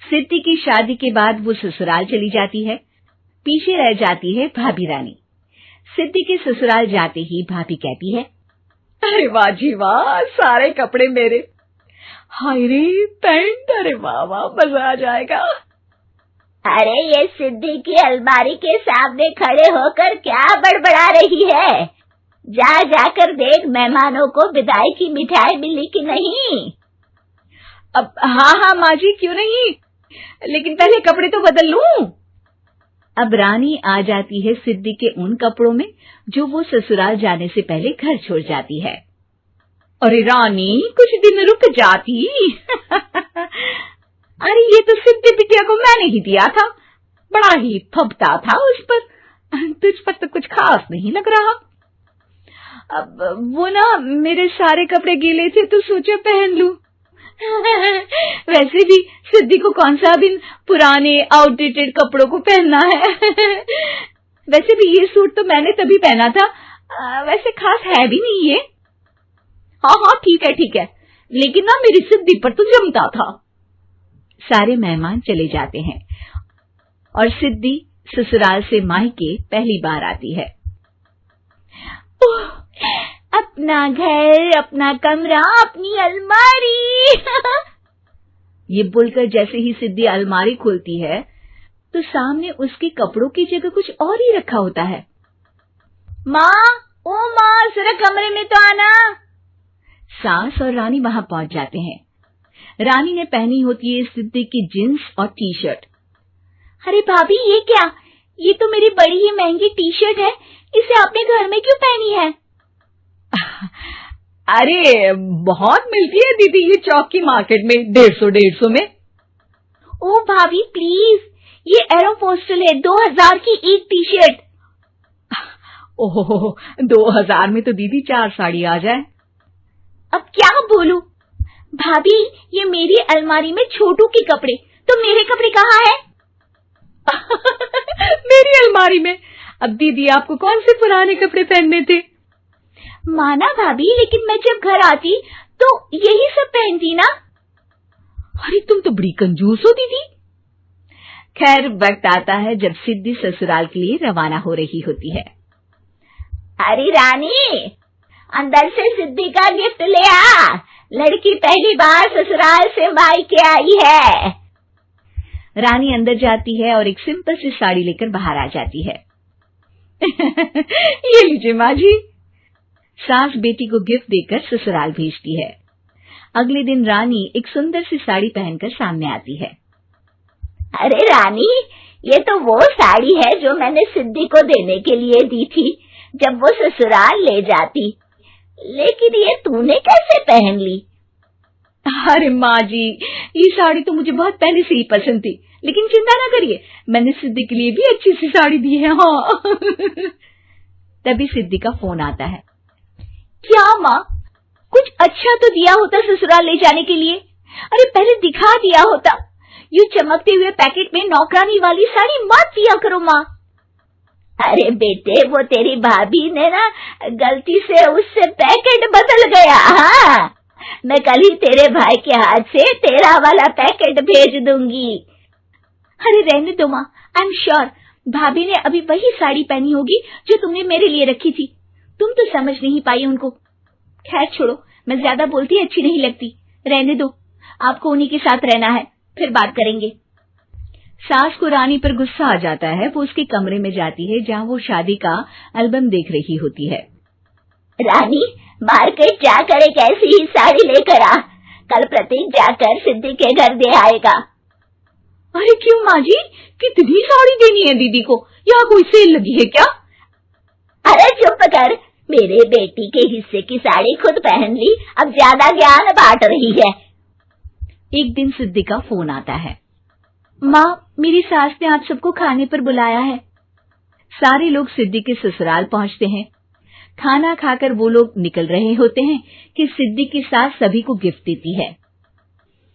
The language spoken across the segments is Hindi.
सिद्धि की शादी के बाद वो ससुराल चली जाती है। पीछे रह जाती है भाभी रानी। सिद्धि के ससुराल जाते ही भाभी कहती है, अरे वाह जी वाह, सारे कपड़े मेरे। हाय रे पैंट, अरे वाह वाह, मजा आ जाएगा। अरे ये सिद्धि की अलमारी के सामने खड़े होकर क्या बड़बड़ा रही है? जाकर देख मेहमानों को विदाई की मिठाई मिली कि नहीं। अब हाँ माँ जी, क्यों नहीं, लेकिन पहले कपड़े तो बदल लूं। अब रानी आ जाती है सिद्धि के उन कपड़ों में जो वो ससुराल जाने से पहले घर छोड़ जाती है। अरे रानी, कुछ दिन रुक जाती। अरे ये तो सिद्धि बिटिया को मैंने ही दिया था, बड़ा ही फबता था उस पर, तुझ पर तो कुछ खास नहीं लग रहा। अब वो ना मेरे सारे कपड़े गीले थे तो सोचा पहन लूं। वैसे भी सिद्धि को कौन सा दिन पुराने आउटडेटेड कपड़ों को पहनना है। वैसे भी ये सूट तो मैंने तभी पहना था, वैसे खास है भी नहीं ये। हाँ ठीक है, लेकिन ना मेरी सिद्धि पर तो जमता था। सारे मेहमान चले जाते हैं और सिद्धि ससुराल से मायके पहली बार आती है। अपना घर, अपना कमरा, अपनी अलमारी। ये बोलकर जैसे ही सिद्धि अलमारी खोलती है तो सामने उसके कपड़ों की जगह कुछ और ही रखा होता है। माँ, जरा कमरे में तो आना। सास और रानी वहां पहुंच जाते हैं। रानी ने पहनी होती है सिद्धि की जींस और टी शर्ट। अरे भाभी, ये क्या? ये तो मेरी बड़ी ही महंगी टी शर्ट है, इसे आपने घर में क्यों पहनी है? अरे बहुत मिलती है दीदी ये चौक की मार्केट में, 150 में। ओ भाभी प्लीज, ये एरोपोस्टल है, 2000 की एक टी शर्ट। ओहो, 2000 में तो दीदी 4 साड़ी आ जाए। अब क्या बोलूं? भाभी, ये मेरी अलमारी में छोटू के कपड़े, तो मेरे कपड़े कहाँ हैं? मेरी अलमारी में? अब दीदी आपको कौन से पुराने कपड़े पहनने थे? माना भाभी, लेकिन मैं जब घर आती तो यही सब पहनती ना। अरे तुम तो बड़ी कंजूस हो दीदी। खैर, वक्त आता है जब सिद्धि ससुराल के लिए रवाना हो रही होती है। अरे रानी, अंदर से सिद्धि का गिफ्ट ले आ, लड़की पहली बार ससुराल से मायके आई है। रानी अंदर जाती है और एक सिंपल सी साड़ी लेकर बाहर आ जाती है। ये लीजिए माँ जी। सास बेटी को गिफ्ट देकर ससुराल भेजती है। अगले दिन रानी एक सुंदर सी साड़ी पहनकर सामने आती है। अरे रानी, ये तो वो साड़ी है जो मैंने सिद्धि को देने के लिए दी थी जब वो ससुराल ले जाती, लेकिन ये तूने कैसे पहन ली? अरे माँ जी, ये साड़ी तो मुझे बहुत पहले से ही पसंद थी, लेकिन चिंता ना करिए, मैंने सिद्धि के लिए भी अच्छी सी साड़ी दी है। हाँ। तभी सिद्धि का फोन आता है। क्या माँ, कुछ अच्छा तो दिया होता ससुराल ले जाने के लिए। अरे पहले दिखा दिया होता। यूं चमकते हुए पैकेट में नौकरानी वाली साड़ी मत दिया करो माँ। अरे बेटे, वो तेरी भाभी ने ना गलती से उससे पैकेट बदल गया। हाँ, मैं कल ही तेरे भाई के हाथ से तेरा वाला पैकेट भेज दूंगी। अरे रहने दो माँ, आई एम श्योर भाभी ने अभी वही साड़ी पहनी होगी जो तुमने मेरे लिए रखी थी। तुम तो समझ नहीं पाई उनको। खैर छोड़ो, मैं ज्यादा बोलती अच्छी नहीं लगती, रहने दो, आपको उन्हीं के साथ रहना है, फिर बात करेंगे। सास को रानी पर गुस्सा आ जाता है। वो उसके कमरे में जाती है जहाँ वो शादी का एल्बम देख रही होती है। रानी, मार्केट जाकर एक ऐसी ही साड़ी लेकर आ, कल प्रतीक जाकर सिद्धि के घर दे आएगा। अरे क्यों माँ जी, कितनी साड़ी देनी है दीदी को? यहाँ कोई सेल लगी है क्या? अरे चुप कर, मेरे बेटी के हिस्से की साड़ी खुद पहन ली, अब ज्यादा ज्ञान बांट रही है। एक दिन सिद्धि का फोन आता है। माँ, मेरी सास ने आप सबको खाने पर बुलाया है। सारे लोग सिद्धि के ससुराल पहुंचते हैं। खाना खाकर वो लोग निकल रहे होते हैं कि सिद्धि की सास सभी को गिफ्ट देती है।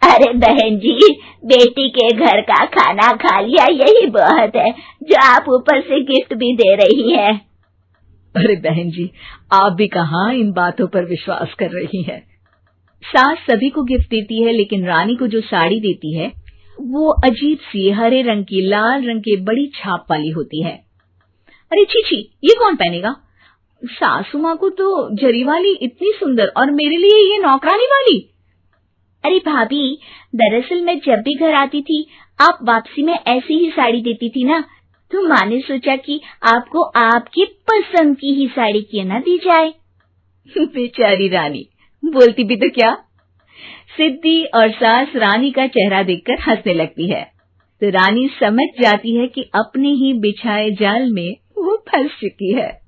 अरे बहन जी, बेटी के घर का खाना खा लिया, यही बहुत है जो आप ऊपर से गिफ्ट भी दे रही है। अरे बहन जी, आप भी कहाँ इन बातों पर विश्वास कर रही हैं। सास सभी को गिफ्ट देती है, लेकिन रानी को जो साड़ी देती है वो अजीब सी हरे रंग की लाल रंग के बड़ी छाप वाली होती है। अरे छी, ये कौन पहनेगा? सासू माँ को तो जरी वाली इतनी सुंदर, और मेरे लिए ये नौकरानी वाली। अरे भाभी, दरअसल मैं जब भी घर आती थी, आप वापसी में ऐसी ही साड़ी देती थी ना, तो माँ ने सोचा कि आपको आपकी पसंद की ही साड़ी क्यों ना दी जाए। बेचारी रानी, बोलती भी तो क्या। सिद्धि और सास रानी का चेहरा देखकर हंसने लगती है, तो रानी समझ जाती है कि अपने ही बिछाए जाल में वो फंस चुकी है।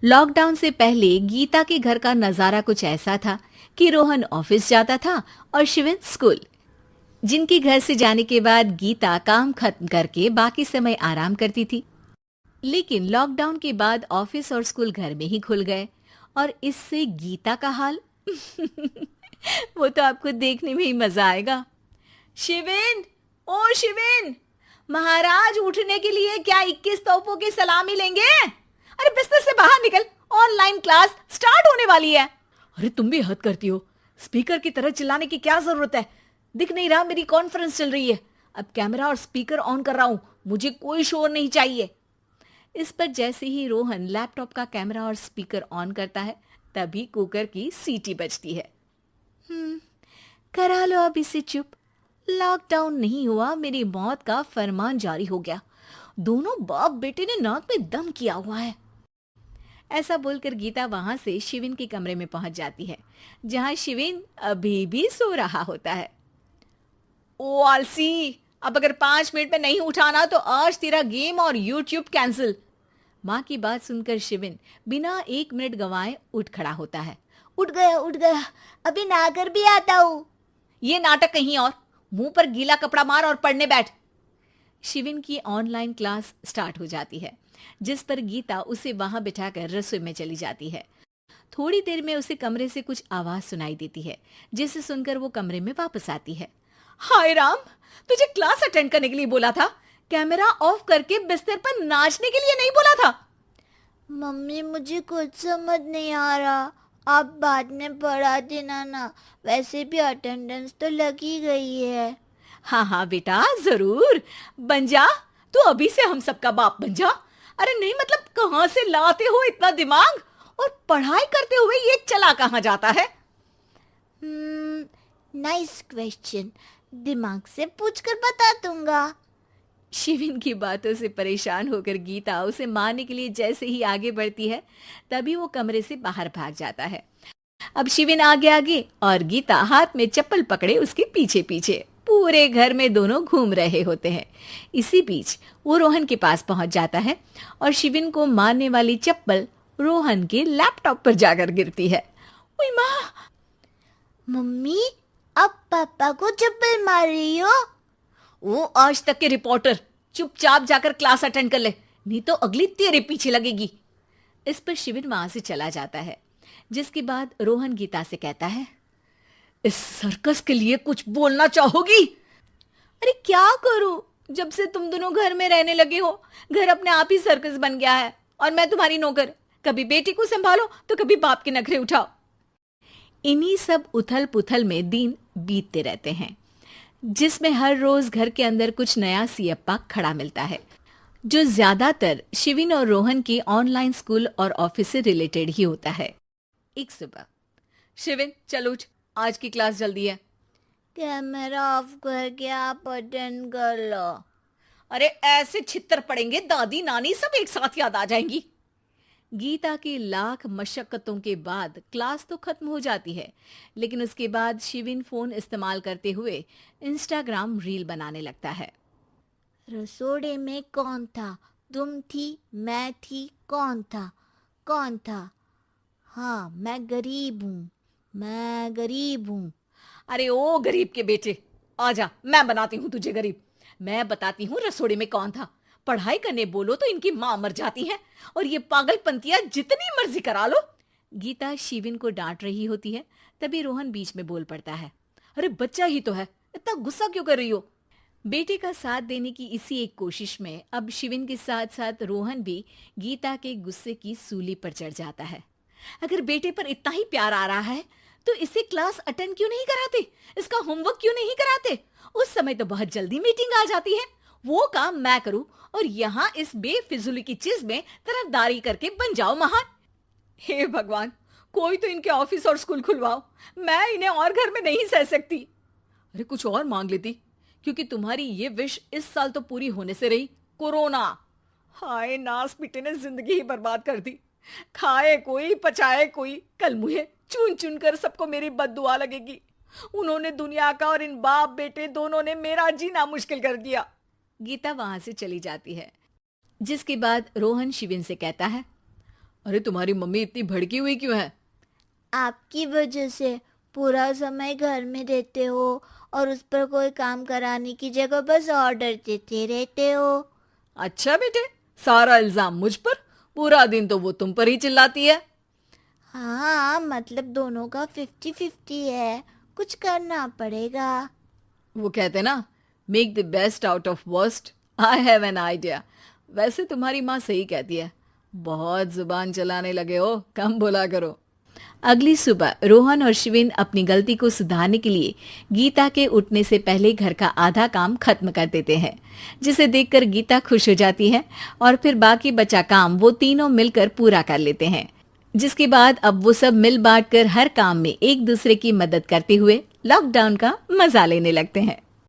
लॉकडाउन से पहले गीता के घर का नजारा कुछ ऐसा था कि रोहन ऑफिस जाता था और शिविन स्कूल। जिनके घर से जाने के बाद गीता काम खत्म करके बाकी समय आराम करती थी। लेकिन लॉकडाउन के बाद ऑफिस और स्कूल घर में ही खुल गए, और इससे गीता का हाल वो तो आपको देखने में ही मजा आएगा। शिविन, ओ शिविन, महाराज उठने के लिए क्या 21 तोपों की सलामी लेंगे? अरे बिस्तर से बाहर निकल, ऑनलाइन क्लास स्टार्ट होने वाली है। अरे तुम भी हद करती हो, स्पीकर की तरह चिल्लाने की क्या जरूरत है? दिख नहीं रहा मेरी कॉन्फ्रेंस चल रही है। अब कैमरा और स्पीकर ऑन कर रहा हूं, मुझे कोई शोर नहीं चाहिए। इस पर जैसे ही रोहन लैपटॉप का कैमरा और स्पीकर ऑन करता है, तभी कुकर की सीटी बजती है। करा लो अब इसे चुप। लॉकडाउन नहीं हुआ, मेरी मौत का फरमान जारी हो गया। दोनों बाप बेटे ने नाक में दम किया हुआ है। ऐसा बोलकर गीता वहां से शिविन के कमरे में पहुंच जाती है, जहां शिविन अभी भी सो रहा होता है। ओ आलसी, अब अगर 5 मिनट में नहीं उठाना तो आज तेरा गेम और यूट्यूब कैंसिल। माँ की बात सुनकर शिविन बिना 1 मिनट गंवाए उठ खड़ा होता है। उठ गया, अभी नहाकर भी आता हूँ। ये नाटक कहीं और, मुंह पर गीला कपड़ा मार और पढ़ने बैठ। शिविन की ऑनलाइन क्लास स्टार्ट हो जाती है, जिस पर गीता उसे वहां बिठाकर रसोई में चली जाती है। थोड़ी देर में उसे कमरे से कुछ आवाज सुनाई देती है, जिसे सुनकर वो कमरे में वापस आती है। हाय राम, तुझे क्लास अटेंड करने के लिए बोला था, कैमरा ऑफ करके बिस्तर पर नाचने के लिए नहीं बोला था। मम्मी, मुझे कुछ समझ नहीं आ रहा, आप बाद में पढ़ा देना ना, वैसे भी अटेंडेंस तो लगी गई है। हाँ बेटा, जरूर बन जा, तू अभी से हम सबका बाप बन जा। अरे नहीं मतलब, कहां से लाते हो इतना दिमाग, और पढ़ाई करते हुए ये चला कहां जाता है? नाइस क्वेश्चन, दिमाग से पूछकर बता दूंगा। शिविन की बातों से परेशान होकर गीता उसे मारने के लिए जैसे ही आगे बढ़ती है, तभी वो कमरे से बाहर भाग जाता है। अब शिविन आगे आगे और गीता हाथ में चप्पल पकड़े उसके पीछे पीछे पूरे घर में दोनों घूम रहे होते हैं। इसी बीच वो रोहन के पास पहुंच जाता है और शिविन को मारने वाली चप्पल रोहन के लैपटॉप पर जाकर गिरती है। ओए माँ! मम्मी, अब पापा को चप्पल मार रही हो? वो आज तक के रिपोर्टर, चुपचाप जाकर क्लास अटेंड कर ले, नहीं तो अगली तेरे पीछे लगेगी। इस पर शिविन वहां से चला जाता है, जिसके बाद रोहन गीता से कहता है, इस सर्कस के लिए कुछ बोलना चाहोगी? अरे क्या करूं, जब से तुम दोनों घर में रहने लगे हो, घर अपने आप ही सर्कस बन गया है, और मैं तुम्हारी नौकर, कभी बेटी को संभालो तो कभी बाप के नखरे उठाओ। इन्हीं सब उथल पुथल में दिन बीतते रहते हैं, जिसमें हर रोज घर के अंदर कुछ नया सियप्पा खड़ा मिलता है, जो ज्यादातर शिविन और रोहन के ऑनलाइन स्कूल और ऑफिस से रिलेटेड ही होता है। एक सुबह, शिविन चल उठ, आज की क्लास जल्दी है। कैमरा ऑफ करके आप अटेंड कर लो। अरे ऐसे छित्तर पड़ेंगे, दादी नानी सब एक साथ याद आ जाएंगी। गीता की लाख मशक्कतों के बाद क्लास तो खत्म हो जाती है, लेकिन उसके बाद शिविन फोन इस्तेमाल करते हुए इंस्टाग्राम रील बनाने लगता है। रसोड़े में कौन था? तुम थी, मैं थी, कौन था? कौन था? हाँ, मैं गरीब हूँ। अरे ओ गरीब के बेटे, आजा, मैं बनाती हूँ तुझे गरीब। मैं बताती हूँ रसोड़े में कौन था। पढ़ाई करने बोलो तो इनकी माँ मर जाती है, और ये पागलपंतियां जितनी मर्जी करा लो। गीता शिविन को डांट रही होती है, तभी रोहन बीच में बोल पड़ता है। अरे बच्चा ही तो है, इतना गुस्सा क्यों कर रही हो? बेटे का साथ देने की इसी एक कोशिश में अब शिविन के साथ साथ रोहन भी गीता के गुस्से की सूली पर चढ़ जाता है। अगर बेटे पर इतना ही प्यार आ रहा है तो इसे क्लास अटेंड क्यों नहीं कराते, इसका होमवर्क क्यों नहीं कराते? उस समय तो बहुत जल्दी मीटिंग आ जाती है। वो काम मैं करूं और यहाँ इस बेफिजूली की चीज में तरफदारी करके बन जाओ महान। हे भगवान, कोई तो इनके ऑफिस और स्कूल खुलवाओ, मैं इन्हें और घर में नहीं सह सकती। अरे कुछ और मांग लेती, क्योंकि तुम्हारी ये विश इस साल तो पूरी होने से रही, कोरोना। हाय, नास पिटे ने जिंदगी ही बर्बाद कर दी। खाए कोई पचाए कोई, कल मुझे चुन चुन कर सबको मेरी बद्दुआ लगेगी। उन्होंने दुनिया का और इन बाप बेटे दोनों ने मेरा जीना मुश्किल कर दिया। गीता वहां से चली जाती है, जिसके बाद रोहन शिविन से कहता है, अरे तुम्हारी मम्मी इतनी भड़की हुई क्यों है? आपकी वजह से पूरा समय घर में रहते हो और उस पर कोई काम कराने की जगह बस ऑर्डर देते रहते हो। अच्छा बेटे, सारा इल्जाम मुझ पर, पूरा दिन तो वो तुम पर ही चिल्लाती है। हाँ, मतलब दोनों का 50-50 है, कुछ करना पड़ेगा। वो कहते ना, make the best out of worst. I have an idea. वैसे तुम्हारी माँ सही कहती है, बहुत जुबान चलाने लगे हो, कम बोला करो। अगली सुबह रोहन और शिविन अपनी गलती को सुधारने के लिए गीता के उठने से पहले घर का आधा काम खत्म कर देते हैं, जिसे देखकर गीता खुश हो जाती है और फिर बाकी बचा काम वो तीनों मिलकर पूरा कर लेते हैं। जिसके बाद अब वो सब मिल बांट कर हर काम में एक दूसरे की मदद करते हुए लॉकडाउन का मजा लेने लगते हैं।